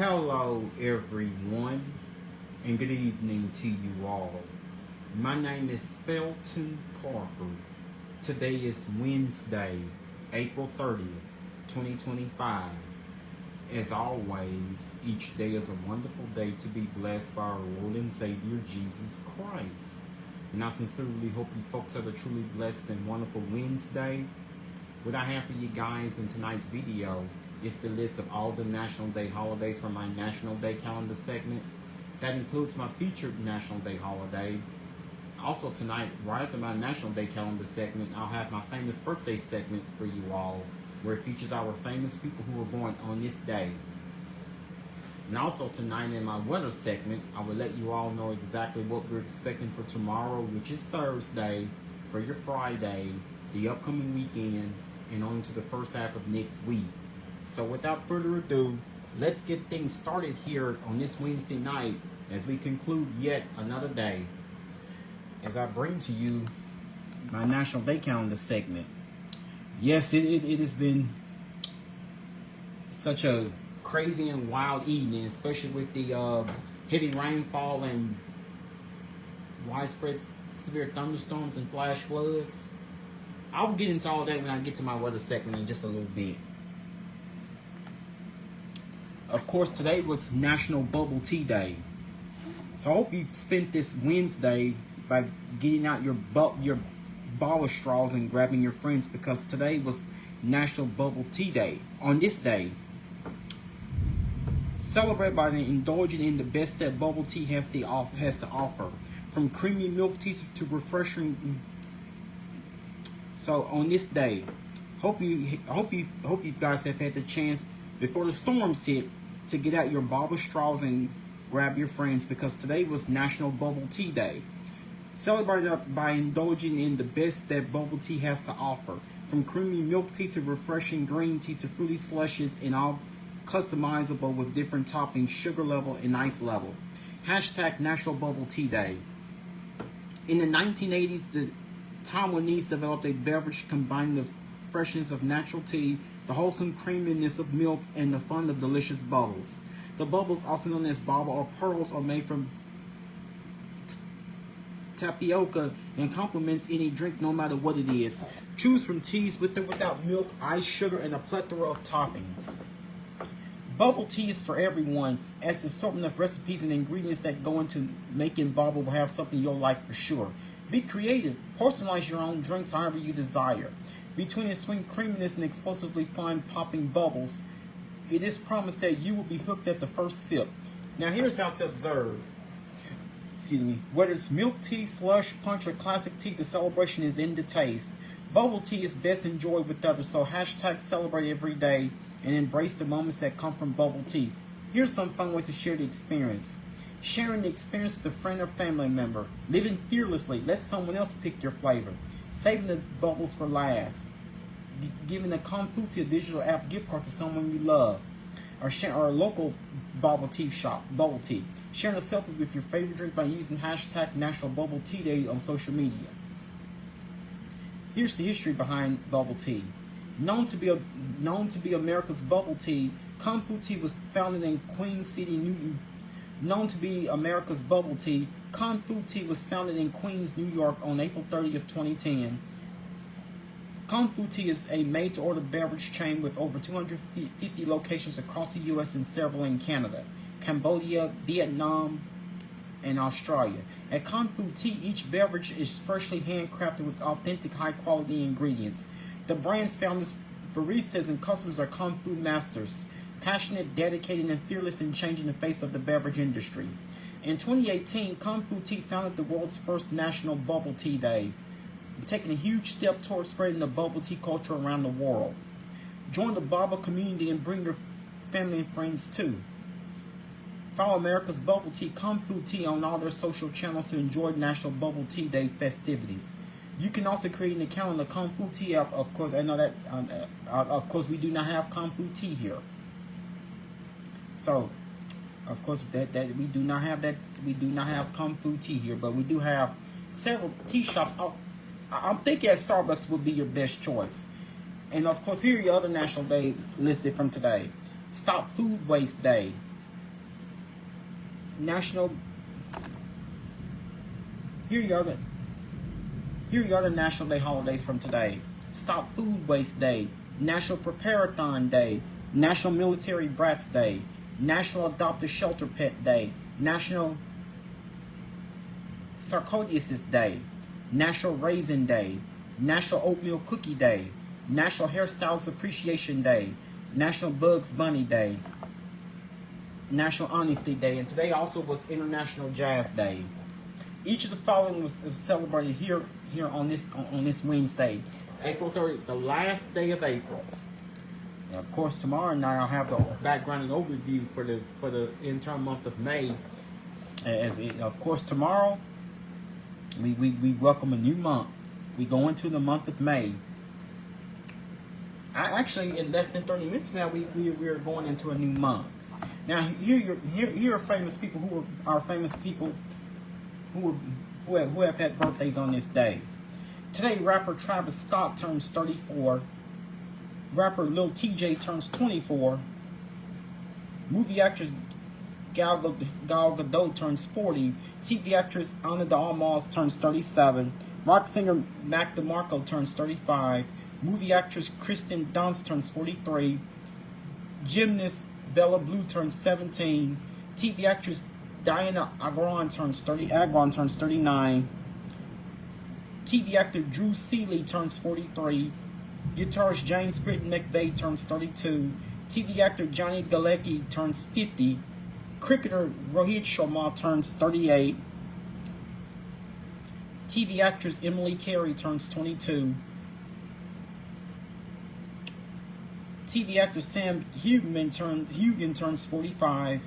Hello everyone, and good evening to you all. My name is Felton Parker. Today is Wednesday, April 30th, 2025. As always, each day is a wonderful day to be blessed by our Lord and Savior Jesus Christ. And I sincerely hope you folks have a truly blessed and wonderful Wednesday. What I have for you guys in tonight's video is the list of all the National Day holidays from my National Day calendar segment. That includes my featured National Day holiday. Also tonight, right after my National Day calendar segment, I'll have my famous birthday segment for you all, where it features our famous people who were born on this day. And also tonight in my weather segment, I will let you all know exactly what we're expecting for tomorrow, which is Thursday, for your Friday, the upcoming weekend, and on to the first half of next week. So without further ado, let's get things started here on this Wednesday night as we conclude yet another day. As I bring to you my National Day calendar segment. Yes, it has been such a crazy and wild evening, especially with the heavy rainfall and widespread severe thunderstorms and flash floods. I'll get into all that when I get to my weather segment in just a little bit. Of course, today was National Bubble Tea Day. So I hope you spent this Wednesday by getting out your bottle straws and grabbing your friends, because today was National Bubble Tea Day. On this day, celebrate by indulging in the best that bubble tea has to offer, from creamy milk tea to refreshing. So on this day, hope you guys have had the chance before the storms hit to get out your bottle straws and grab your friends, because today was National Bubble Tea Day. Celebrate by indulging in the best that bubble tea has to offer, from creamy milk tea to refreshing green tea to fruity slushes, and all customizable with different toppings, sugar level and ice level. Hashtag National Bubble Tea Day. In the 1980s, the Taiwanese developed a beverage combining the freshness of natural tea, the wholesome creaminess of milk, and the fun of delicious bubbles. The bubbles, also known as baba or pearls, are made from tapioca and complements any drink no matter what it is. Choose from teas with or without milk, ice, sugar, and a plethora of toppings. Bubble tea is for everyone, as the assortment of recipes and ingredients that go into making bubble will have something you'll like for sure. Be creative. Personalize your own drinks however you desire. Between its sweet creaminess and explosively fine popping bubbles, it is promised that you will be hooked at the first sip. Now here's how to observe. Whether it's milk tea, slush, punch, or classic tea, the celebration is in the taste. Bubble tea is best enjoyed with others, so hashtag celebrate every day and embrace the moments that come from bubble tea. Here's some fun ways to share the experience. Sharing the experience with a friend or family member. Living fearlessly. Let someone else pick your flavor. Saving the bubbles for last. Giving a Confucia digital app gift card to someone you love. Or a local bubble tea shop. Bubble tea. Sharing a selfie with your favorite drink by using hashtag National Bubble Tea Day on social media. Here's the history behind bubble tea. Known to be America's bubble tea, Kung Fu Tea was founded in Queen City, Known to be America's bubble tea, Kung Fu Tea was founded in Queens, New York on April 30th, 2010. Kung Fu Tea is a made-to-order beverage chain with over 250 locations across the U.S. and several in Canada, Cambodia, Vietnam, and Australia. At Kung Fu Tea, each beverage is freshly handcrafted with authentic, high-quality ingredients. The brand's founders, baristas, and customers are Kung Fu masters, passionate, dedicated, and fearless in changing the face of the beverage industry. In 2018, Kung Fu Tea founded the world's first National Bubble Tea Day, taking a huge step towards spreading the bubble tea culture around the world. Join the Baba community and bring your family and friends too. Follow America's Bubble Tea, Kung Fu Tea on all their social channels to enjoy National Bubble Tea Day festivities. You can also create an account on the Kung Fu Tea app. Of course, I know that. Of course, we do not have Kung Fu Tea here. So, of course, that we do not have that. We do not have Kung Fu Tea here, but we do have several tea shops. I'm thinking at Starbucks would be your best choice. And of course, here are your other national days listed from today. Stop Food Waste Day. national. Here you are the National Day holidays from today. Stop Food Waste Day, National Preparathon Day, National Military Brats Day, National Adopt a Shelter Pet Day, National Sarcoidosis Day, National Raisin Day, National Oatmeal Cookie Day, National Hairstylist Appreciation Day, National Bugs Bunny Day, National Honesty Day, and today also was International Jazz Day. Each of the following was celebrated here on this Wednesday, April 30th, the last day of April. And of course, tomorrow night I'll have the background and overview for the entire month of May. Of course, tomorrow we welcome a new month. We go into the month of May. Actually, in less than 30 minutes now, we are going into a new month. Now, here are famous people who have had birthdays on this day. Today, rapper Travis Scott turns 34. Rapper Lil TJ turns 24. Movie actress Gal Gadot turns 40. TV actress Ana de Armas turns 37. Rock singer Mac DeMarco turns 35. Movie actress Kristen Dunst turns 43. Gymnast Bella Blue turns 17. TV actress Diana Agron turns 39. TV actor Drew Seeley turns 43. Guitarist James Britton McVeigh turns 32. TV actor Johnny Galecki turns 50. Cricketer Rohit Sharma turns 38. TV actress Emily Carey turns 22. TV actor Sam Hugan turns 45.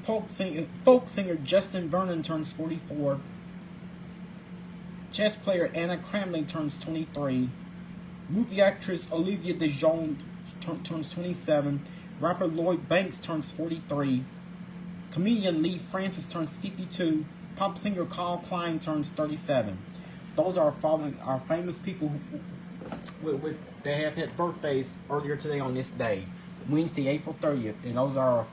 Folk singer Justin Vernon turns 44. Chess player Anna Cramley turns 23. Movie actress Olivia DeJonge turns 27. Rapper Lloyd Banks turns 43. Comedian Lee Francis turns 52. Pop singer Carl Klein turns 37. Those are our famous people that have had birthdays earlier today on this day, Wednesday, April 30th. And those are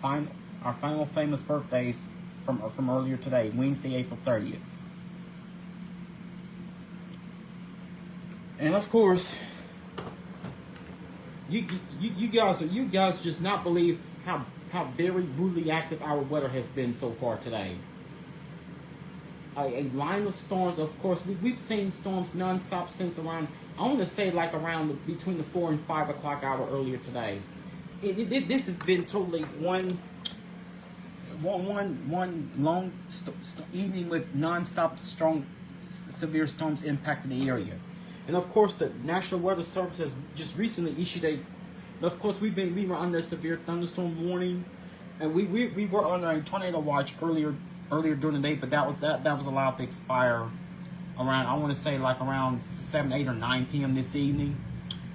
our final famous birthdays from earlier today, Wednesday, April 30th. And of course, you guys just not believe how very brutally active our weather has been so far today. A line of storms. Of course, we've seen storms nonstop since around, I want to say like around between the 4 and 5 o'clock hour earlier today. This has been totally one long evening with nonstop strong severe storms impacting the area. And of course, the National Weather Service has just recently issued of course, we were under a severe thunderstorm warning, and we were under a tornado watch earlier during the day, but that was allowed to expire around, I want to say like around 7, 8, or 9 p.m. this evening.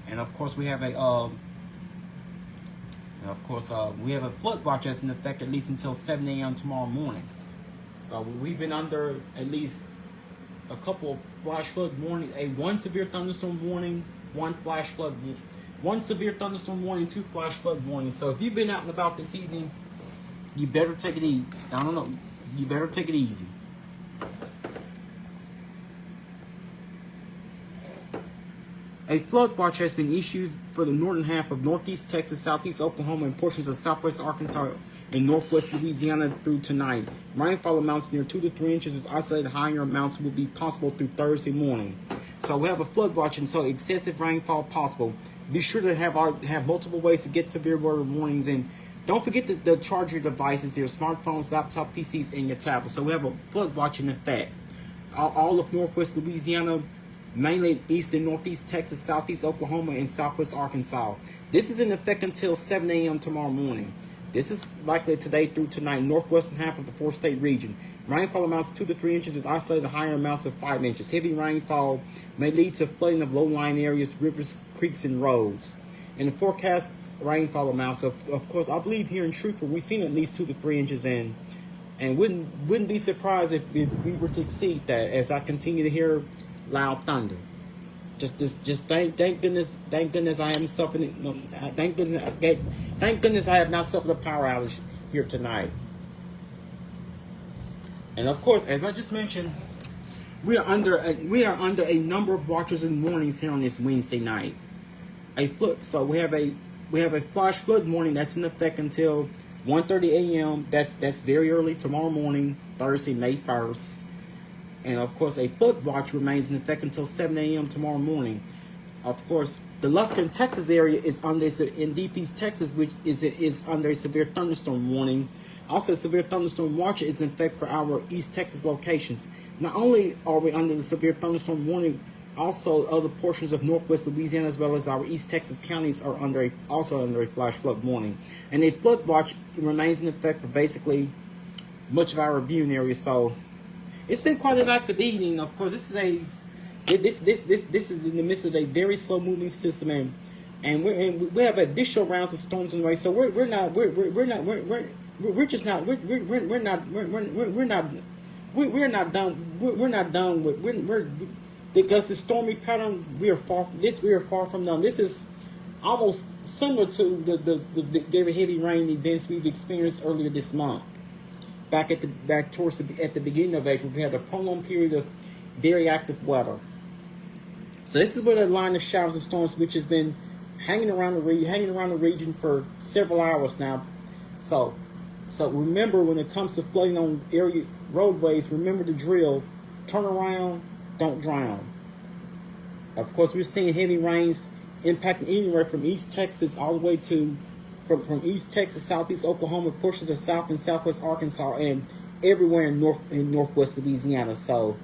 And of course, we have a flood watch that's in effect at least until 7 a.m. tomorrow morning. So we've been under at least a couple of flash flood warnings, one severe thunderstorm warning, one severe thunderstorm warning, 2 flash flood warnings. So if you've been out and about this evening, you better take it easy. You better take it easy. A flood watch has been issued for the northern half of northeast Texas, southeast Oklahoma, and portions of southwest Arkansas and northwest Louisiana through tonight. Rainfall amounts near 2 to 3 inches with isolated higher amounts will be possible through Thursday morning. So we have a flood watch, and so excessive rainfall possible. Be sure to have multiple ways to get severe weather warnings, and don't forget to charge your devices, your smartphones, laptop, PCs, and your tablets. So we have a flood watch in effect. All of northwest Louisiana, mainly east and northeast Texas, southeast Oklahoma, and southwest Arkansas. This is in effect until 7 a.m. tomorrow morning. This is likely today through tonight, northwestern half of the 4-state region. Rainfall amounts 2 to 3 inches with isolated higher amounts of 5 inches. Heavy rainfall may lead to flooding of low-lying areas, rivers, creeks, and roads. In the forecast rainfall amounts, of course, I believe here in Shreveport we've seen at least 2 to 3 inches in, and wouldn't be surprised if we were to exceed that as I continue to hear loud thunder. Just thank goodness I haven't suffered. No, thank goodness I have not suffered a power outage here tonight. And of course, as I just mentioned, we are under a number of watches and warnings here on this Wednesday night. So we have a flash flood warning that's in effect until 1:30 a.m. That's very early tomorrow morning, Thursday, May 1st. And of course, a flood watch remains in effect until 7 a.m. tomorrow morning. Of course, the Lufkin, Texas area is under in DP's Texas, which is under a severe thunderstorm warning. Also, a severe thunderstorm watch is in effect for our East Texas locations. Not only are we under the severe thunderstorm warning, also other portions of Northwest Louisiana as well as our East Texas counties are also under a flash flood warning. And a flood watch remains in effect for basically much of our viewing area. So it's been quite an active evening. Of course, this is in the midst of a very slow moving system, and we have additional rounds of storms on the way. So we're not done with because the stormy pattern we are far from done. This is almost similar to the very heavy rain events we've experienced earlier this month. At the beginning of April, we had a prolonged period of very active weather. So this is where the line of showers and storms, which has been hanging around the region for several hours now. So remember, when it comes to flooding on area roadways, remember the drill: turn around, don't drown. Of course, we're seeing heavy rains impacting anywhere from East Texas all the way to from East Texas, Southeast Oklahoma, portions of South and Southwest Arkansas, and everywhere in Northwest Louisiana. So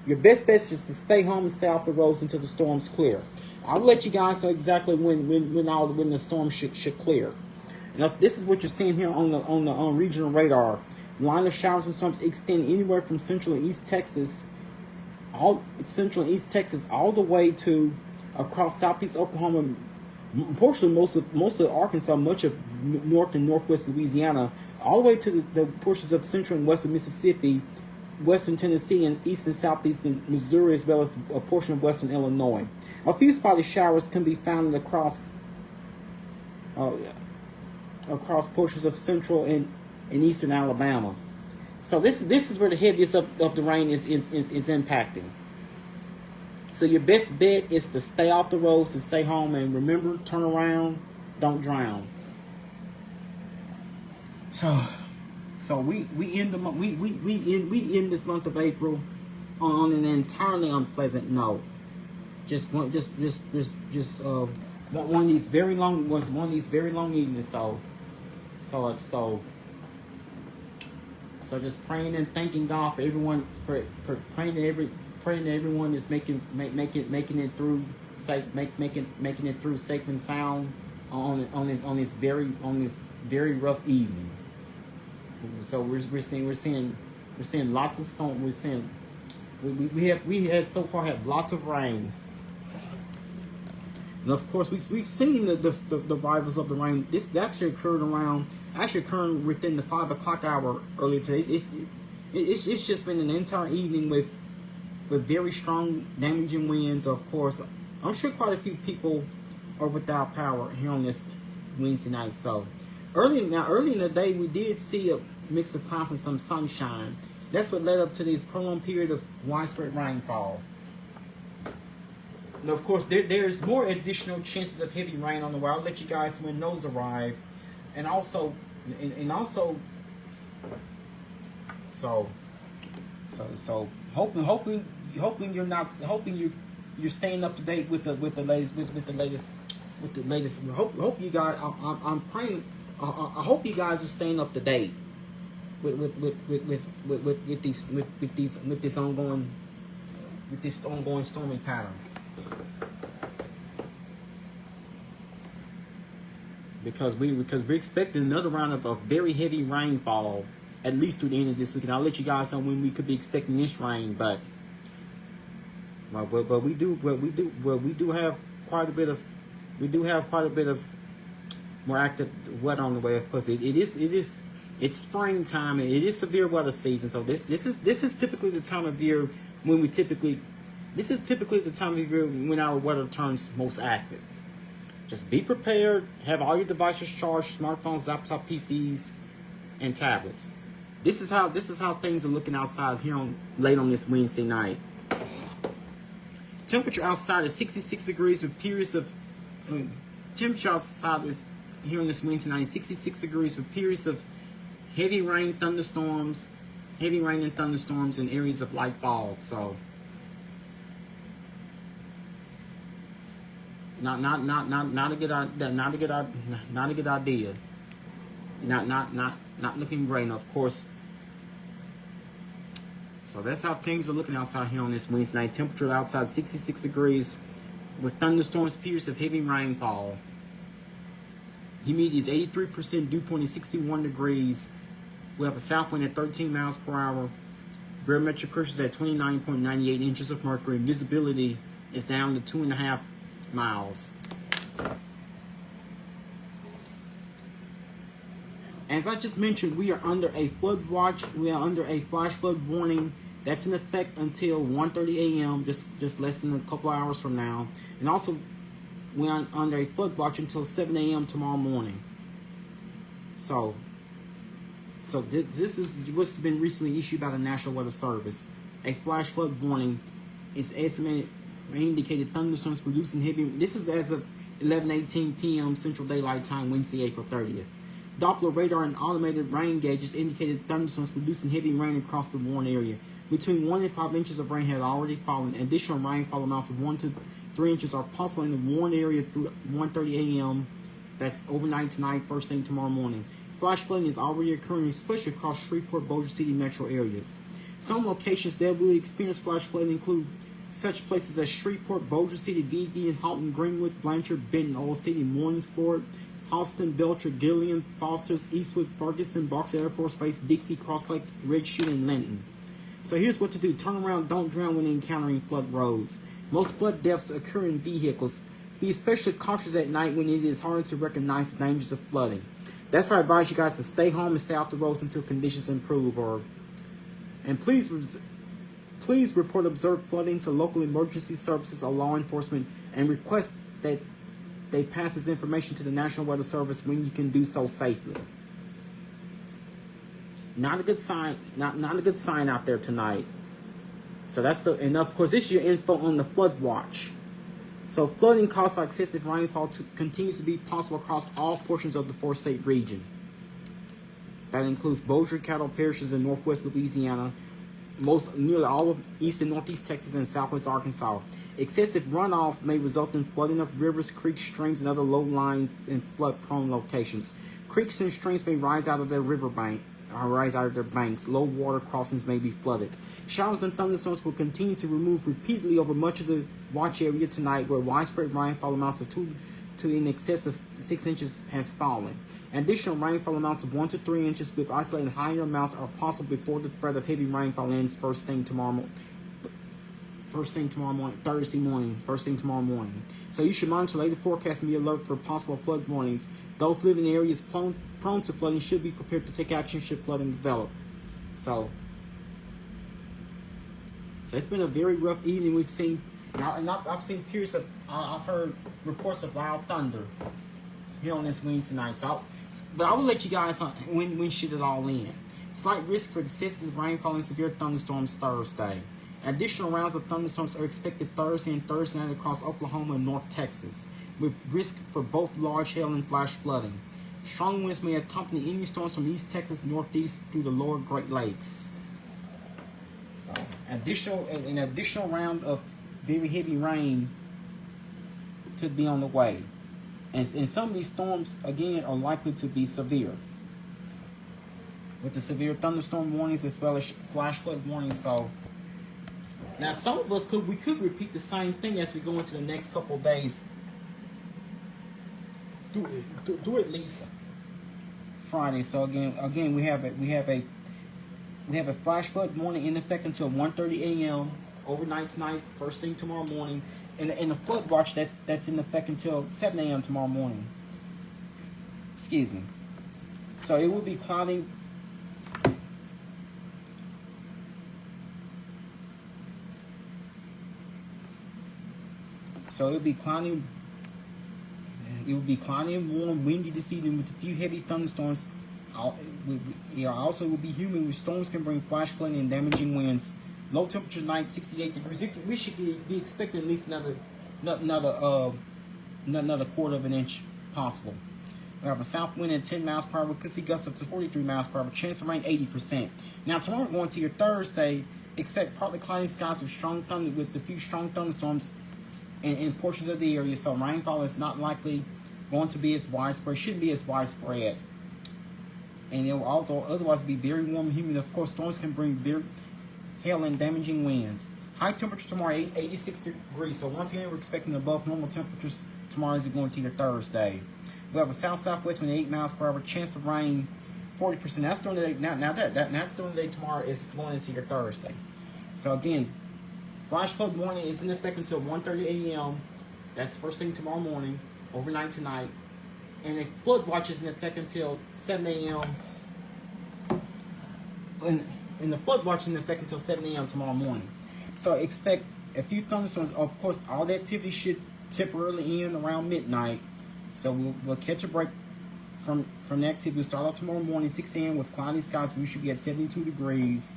your best bet is to stay home and stay off the roads until the storms clear. I'll let you guys know exactly when the storm should clear. And if this is what you're seeing here on the regional radar, line of showers and storms extend anywhere from Central and East Texas, all the way to across Southeast Oklahoma, portion most of Arkansas, much of North and Northwest Louisiana, all the way to the portions of Central and Western Mississippi, Western Tennessee, and East and Southeastern Missouri, as well as a portion of Western Illinois. A few spotty showers can be found across portions of Central and Eastern Alabama. So this is where the heaviest of the rain is impacting. So your best bet is to stay off the roads, to stay home, and remember, turn around, don't drown. So we end the month, we end this month of April on an entirely unpleasant note. One of these very long evenings. So just praying and thanking God for everyone, for praying that everyone is making it through safe, making it through safe and sound on this very rough evening. So we're seeing lots of storm. We had so far had lots of rain. And of course, we've seen the rivals of the rain. This actually occurred within the 5 o'clock hour earlier today. It's just been an entire evening with very strong, damaging winds. Of course, I'm sure quite a few people are without power here on this Wednesday night. So early in the day, we did see a mix of clouds and some sunshine. That's what led up to this prolonged period of widespread rainfall. And of course, there's more additional chances of heavy rain on the way. I'll let you guys know when those arrive, and also, hoping you're staying up to date with the latest. Hope you guys. I'm praying. I hope you guys are staying up to date with this ongoing stormy pattern. Because we're expecting another round of very heavy rainfall, at least through the end of this week. And I'll let you guys know when we could be expecting this rain. But we do have quite a bit of more active weather on the way. Of course, it's springtime and it is severe weather season. So this is typically the time of year when this is typically the time of year when our weather turns most active. Just be prepared. Have all your devices charged: smartphones, laptop, PCs, and tablets. This is how things are looking outside here late on this Wednesday night. Temperature outside is 66 degrees with periods of temperature outside is here on this Wednesday night 66 degrees with periods of heavy rain and thunderstorms and areas of light fog. So not a good idea. Not looking great, and of course. So that's how things are looking outside here on this Wednesday night. Temperature outside 66 degrees with thunderstorms, periods of heavy rainfall. Humidity is 83%, dew point is 61 degrees. We have a south wind at 13 miles per hour. Barometric pressure is at 29.98 inches of mercury. Visibility is down to 2.5 miles. As I just mentioned, we are under a flood watch. We are under a flash flood warning that's in effect until 1:30 a.m., just less than a couple hours from now. And also, we are under a flood watch until 7 a.m. tomorrow morning. So this is what's been recently issued by the National Weather Service. A flash flood warning is estimated indicated thunderstorms producing heavy. This is as of 11:18 p.m. Central Daylight Time, Wednesday, April 30th. Doppler radar and automated rain gauges indicated thunderstorms producing heavy rain across the warned area. Between 1 and 5 inches of rain had already fallen. Additional rainfall amounts of 1 to 3 inches are possible in the warned area through 1:30 a.m. That's overnight tonight, first thing tomorrow morning. Flash flooding is already occurring, especially across Shreveport, Bossier City metro areas. Some locations that will experience flash flooding include such places as Shreveport, Bossier City, Vivian, Halton, Greenwood, Blanchard, Benton, Old City, Morningsport, Halston, Belcher, Gillian, Foster's, Eastwood, Ferguson, Boxer Air Force Base, Dixie, Cross Lake, Red Chute, and Linton. So here's what to do. Turn around, don't drown when encountering flood roads. Most flood deaths occur in vehicles. Be especially cautious at night when it is hard to recognize the dangers of flooding. That's why I advise you guys to stay home and stay off the roads until conditions improve. And please report observed flooding to local emergency services or law enforcement and request that they pass this information to the National Weather Service when you can do so safely. Not a good sign. Not a good sign out there tonight. So that's and of course this is your info on the flood watch. So flooding caused by excessive rainfall continues to be possible across all portions of the four-state region. That includes Bossier, Cattle parishes in northwest Louisiana, nearly all of east and northeast Texas and southwest Arkansas. Excessive runoff may result in flooding of rivers, creeks, streams, and other low-lying and flood-prone locations. Creeks and streams may rise out of their banks. Low water crossings may be flooded. Showers and thunderstorms will continue to remove repeatedly over much of the watch area tonight, where widespread rainfall amounts of 2 to in excess of 6 inches has fallen. Additional rainfall amounts of 1 to 3 inches with isolated higher amounts are possible before the threat of heavy rainfall ends first thing tomorrow morning. Thursday morning, first thing tomorrow morning. So you should monitor later forecasts and be alert for possible flood warnings. Those living in areas prone to flooding should be prepared to take action should flooding develop. So it's been a very rough evening. We've seen, and I've seen periods of, I've heard reports of loud thunder here on this Wednesday night. But I will let you guys when should it all end. Slight risk for excessive rainfall and severe thunderstorms Thursday. Additional rounds of thunderstorms are expected Thursday and Thursday night across Oklahoma and North Texas, with risk for both large hail and flash flooding. Strong winds may accompany any storms from East Texas northeast through the lower Great Lakes. So, an additional round of very heavy rain could be on the way. And some of these storms, again, are likely to be severe, with the severe thunderstorm warnings as well as flash flood warnings. So now some of us could repeat the same thing as we go into the next couple of days through at least Friday. So again we have a flash flood warning in effect until 1:30 a.m. overnight tonight, first thing tomorrow morning, and a flood watch that's in effect until 7 a.m. tomorrow morning. Excuse me. So it will be cloudy. So it will be cloudy. It will be cloudy and warm, windy this evening with a few heavy thunderstorms Also, it will be humid with storms can bring flash flooding and damaging winds. Low temperature night 68 degrees. We should be expecting at least another quarter of an inch possible. We have a south wind at 10 miles per hour. We could see gusts up to 43 miles per hour. Chance of rain 80%. Now tomorrow going to your Thursday, expect partly cloudy skies with strong thunder, with a few strong thunderstorms in portions of the area. So rainfall is not likely going to be as widespread. Shouldn't be as widespread. And it will also otherwise be very warm and humid. Of course, storms can bring very hail and damaging winds. High temperature tomorrow 86 degrees. So once again, we're expecting above normal temperatures tomorrow as you're going to your Thursday. We have a south-southwest wind at 8 miles per hour. Chance of rain 40%. That's during the day. That's during the day tomorrow is going into your Thursday. So again, flash flood warning is in effect until 1:30 a.m. That's first thing tomorrow morning, overnight tonight. And a flood watch is in effect until 7 a.m. And the flood watch is in effect until 7 a.m. tomorrow morning. So expect a few thunderstorms. Of course, all the activity should temporarily end around midnight. So we'll catch a break from the activity. We'll start out tomorrow morning, 6 a.m. with cloudy skies. We should be at 72 degrees.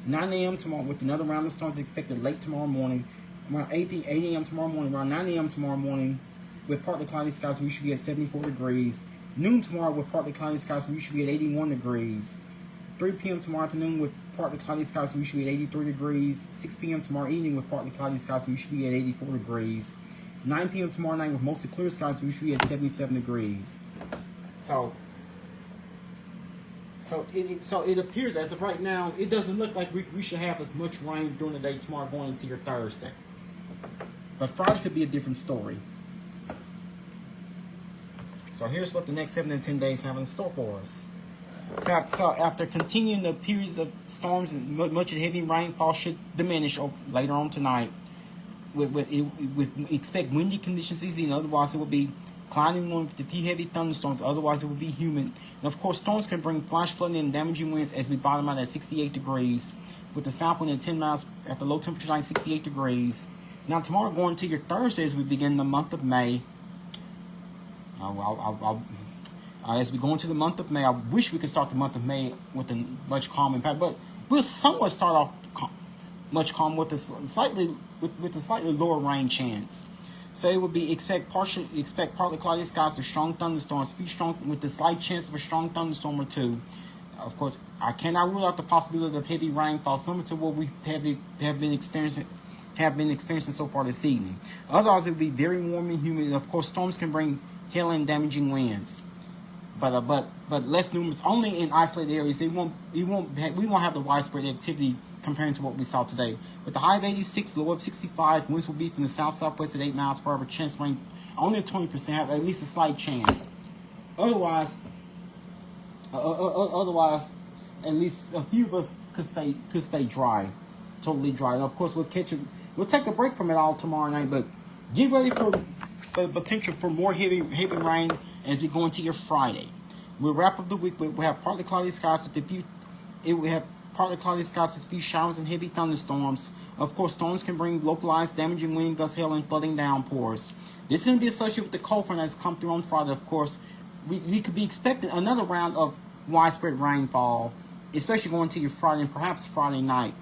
9 a.m. tomorrow with another round of storms expected late tomorrow morning. Around 8 a.m. tomorrow morning. Around 9 a.m. tomorrow morning with partly cloudy skies. We should be at 74 degrees. Noon tomorrow with partly cloudy skies. We should be at 81 degrees. 3 p.m. tomorrow afternoon with partly cloudy skies. We should be at 83 degrees. 6 p.m. tomorrow evening with partly cloudy skies. We should be at 84 degrees. 9 p.m. tomorrow night with mostly clear skies, we should be at 77 degrees. So it appears as of right now, it doesn't look like we should have as much rain during the day tomorrow going into your Thursday. But Friday could be a different story. So here's what the next 7 to 10 days have in store for us. So after continuing the periods of storms and much of the heavy rainfall should diminish later on tonight. Expect windy conditions easy, and otherwise it will be cloudy with a few heavy thunderstorms. Otherwise it will be humid. And of course, storms can bring flash flooding and damaging winds as we bottom out at 68 degrees, with the south wind at 10 miles at the low temperature line 68 degrees. Now tomorrow going to your Thursday as we begin the month of May. As we go into the month of May, I wish we could start the month of May with a much calmer impact, but we'll somewhat start off much calmer with a slightly lower rain chance. So it would be expect partly cloudy skies with strong thunderstorms, with a slight chance of a strong thunderstorm or two. Of course, I cannot rule out the possibility of heavy rainfall, similar to what we have been experiencing so far this evening. Otherwise, it would be very warm and humid. And of course, storms can bring hail and damaging winds, but less numerous. Only in isolated areas. We won't have the widespread activity comparing to what we saw today. With the high of 86, low of 65, winds will be from the south-southwest at 8 miles per hour. Chance rain only at 20%, have at least a slight chance. Otherwise, at least a few of us could stay dry, totally dry. And of course, we'll take a break from it all tomorrow night, but get ready for the potential for more heavy rain as we go into your Friday. We'll wrap up the week. We'll have partly cloudy skies with a few. Partly cloudy skies with a few showers and heavy thunderstorms. Of course, storms can bring localized damaging wind gusts, hail, and flooding downpours. This is going to be associated with the cold front that's come through on Friday. Of course, we could be expecting another round of widespread rainfall, especially going to your Friday and perhaps Friday night.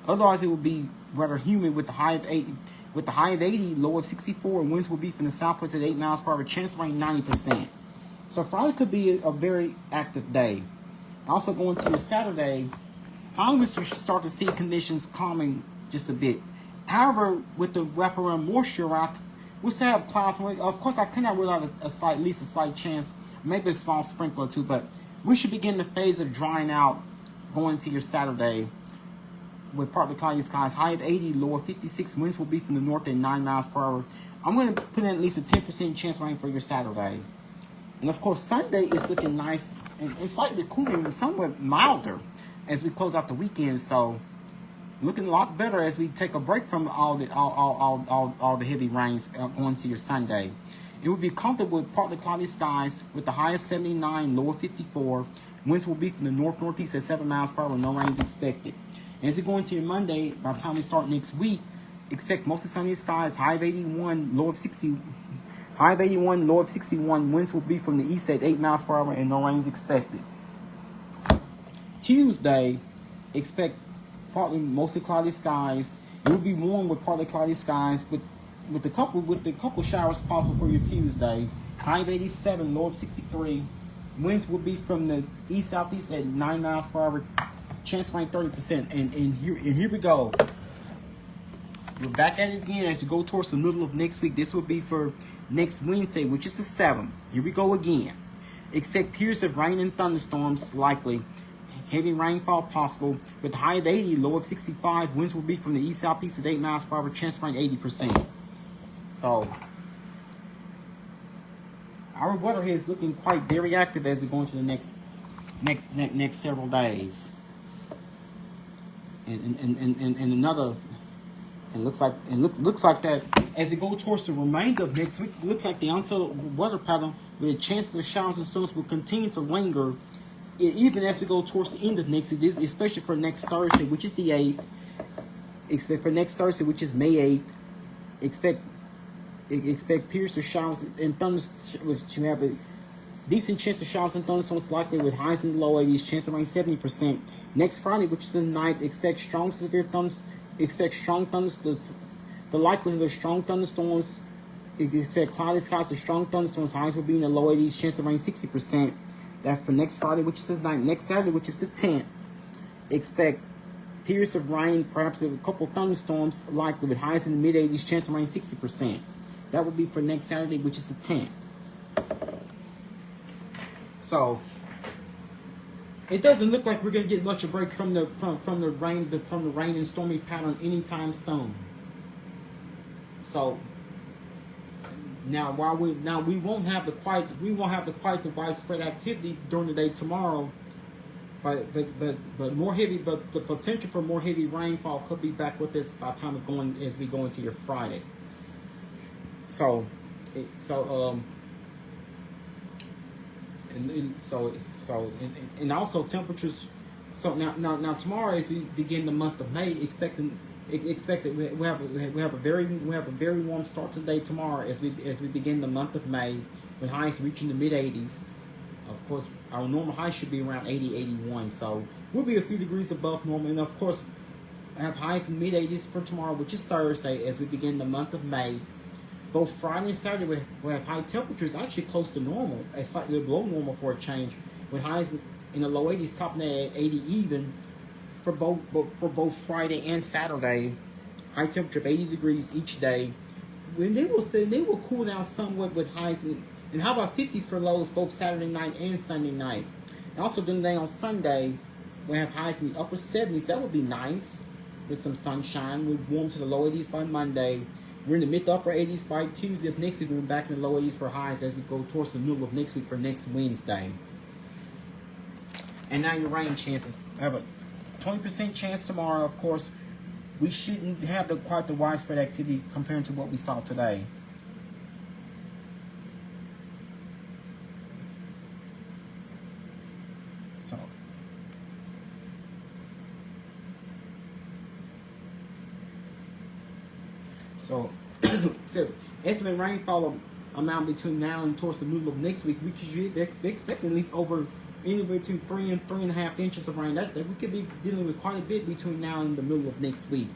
Otherwise, it will be rather humid with the high of 80, low of 64, and winds will be from the southwest at 8 miles per hour. Chance of rain 90%. So Friday could be a very active day. Also going to your Saturday, finally we should start to see conditions calming just a bit. However, with the wraparound moisture out, we'll still have clouds. Of course, I cannot rule out at least a slight chance, maybe a small sprinkle or two, but we should begin the phase of drying out going into your Saturday with partly cloudy skies. High of 80, low of 56. Winds will be from the north at 9 miles per hour. I'm going to put in at least a 10% chance of rain for your Saturday. And of course, Sunday is looking nice and slightly cooler and somewhat milder as we close out the weekend. So looking a lot better as we take a break from all the heavy rains going to your Sunday. It will be comfortable with partly cloudy skies with the high of 79, low of 54. Winds will be from the north-northeast at 7 miles per hour. No rain is expected. And as we go into your Monday, by the time we start next week, expect mostly sunny skies, high of 81, low of 60. High of 81, low of 61. Winds will be from the east at 8 miles per hour, and no rain is expected. Tuesday, expect partly mostly cloudy skies. It will be warm with partly cloudy skies with a couple showers possible for your Tuesday. High of 87, low of 63. Winds will be from the east southeast at 9 miles per hour. Chance of rain 30%. And here we go. We're back at it again as we go towards the middle of next week. This will be for next Wednesday, which is the 7th. Here we go again. Expect periods of rain and thunderstorms likely. Heavy rainfall possible with high of 80, low of 65. Winds will be from the east southeast at 8 miles per hour. Chance of rain 80%. So our weather here is looking quite very active as we go into the next several days. And another. It looks like that as we go towards the remainder of next week. It looks like the unsettled weather pattern with chances of showers and storms will continue to linger, even as we go towards the end of next week, especially for next Thursday, which is the 8th. Expect for next Thursday, which is May 8th. Expect periods of showers and thunderstorms, which you have a decent chance of showers and thunderstorms likely with highs in the low 80s, chance of rain 70%. Next Friday, which is the 9th, expect strong severe thunderstorms. Expect strong thunderstorms. The likelihood of strong thunderstorms. Expect cloudy skies with strong thunderstorms. Highs will be in the low 80s. Chance of rain 60%. That's for next Friday, which is the 9th. Next Saturday, which is the 10th. Expect periods of rain, perhaps a couple thunderstorms likely with highs in the mid 80s. Chance of rain 60%. That will be for next Saturday, which is the 10th. So it doesn't look like we're going to get much of a break from the rain and stormy pattern anytime soon. So now we won't have quite the widespread activity during the day tomorrow, but the potential for more heavy rainfall could be back with us by the time as we go into your Friday. And also temperatures. So now tomorrow as we begin the month of May, expect that we have a very warm start today tomorrow as we begin the month of May with highs reaching the mid 80s. Of course, our normal high should be around 80, 81. So we'll be a few degrees above normal, and of course, have highs in mid 80s for tomorrow, which is Thursday, as we begin the month of May. Both Friday and Saturday we have high temperatures actually close to normal, slightly below normal for a change, with highs in the low 80s, topping at 80 even for both Friday and Saturday. High temperature of 80 degrees each day. When they will cool down somewhat with highs and how about 50s for lows both Saturday night and Sunday night. And also during the day on Sunday, we have highs in the upper 70s. That would be nice with some sunshine. We're warm to the low 80s by Monday. We're in the mid to upper 80s by Tuesday of next week. We're back in the low 80s for highs as we go towards the middle of next week for next Wednesday. And now your rain chances. We have a 20% chance tomorrow. Of course, we shouldn't have quite the widespread activity compared to what we saw today. So estimated rainfall amount between now and towards the middle of next week, we should expect at least over anywhere between 3 and 3.5 inches of rain. That we could be dealing with quite a bit between now and the middle of next week.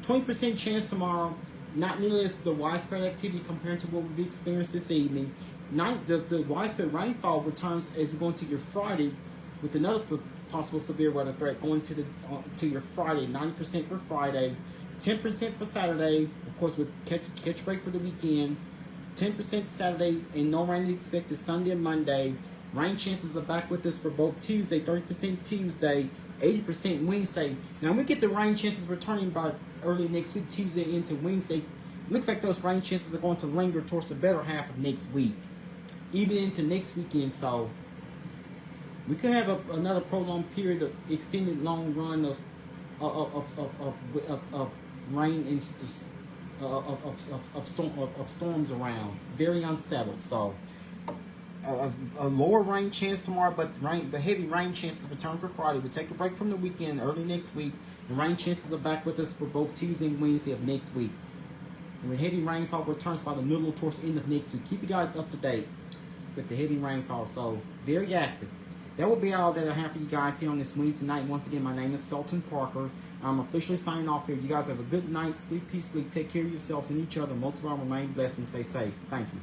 20% chance tomorrow, not nearly as the widespread activity compared to what we've experienced this evening. The widespread rainfall returns as we go into your Friday with another possible severe weather threat going to your Friday. 90% for Friday, 10% for Saturday. Of course, with catch break for the weekend. 10% Saturday and no rain expected Sunday and Monday. Rain chances are back with us for both Tuesday, 30% Tuesday, 80% Wednesday. Now we get the rain chances returning by early next week, Tuesday into Wednesday. Looks like those rain chances are going to linger towards the better half of next week, even into next weekend. So we could have another prolonged period of extended long run of rain and of storms around. Very unsettled. So a lower rain chance tomorrow, but heavy rain chances return for Friday. We take a break from the weekend early next week. The rain chances are back with us for both Tuesday and Wednesday of next week. And the heavy rainfall returns by the middle towards the end of next week. Keep you guys up to date with the heavy rainfall. So very active. that will be all that I have for you guys here on this Wednesday night. Once again, my name is Felton Parker. I'm officially signing off here. You guys have a good night. Sleep peacefully. Take care of yourselves and each other. Most of all, remain blessed and stay safe. Thank you.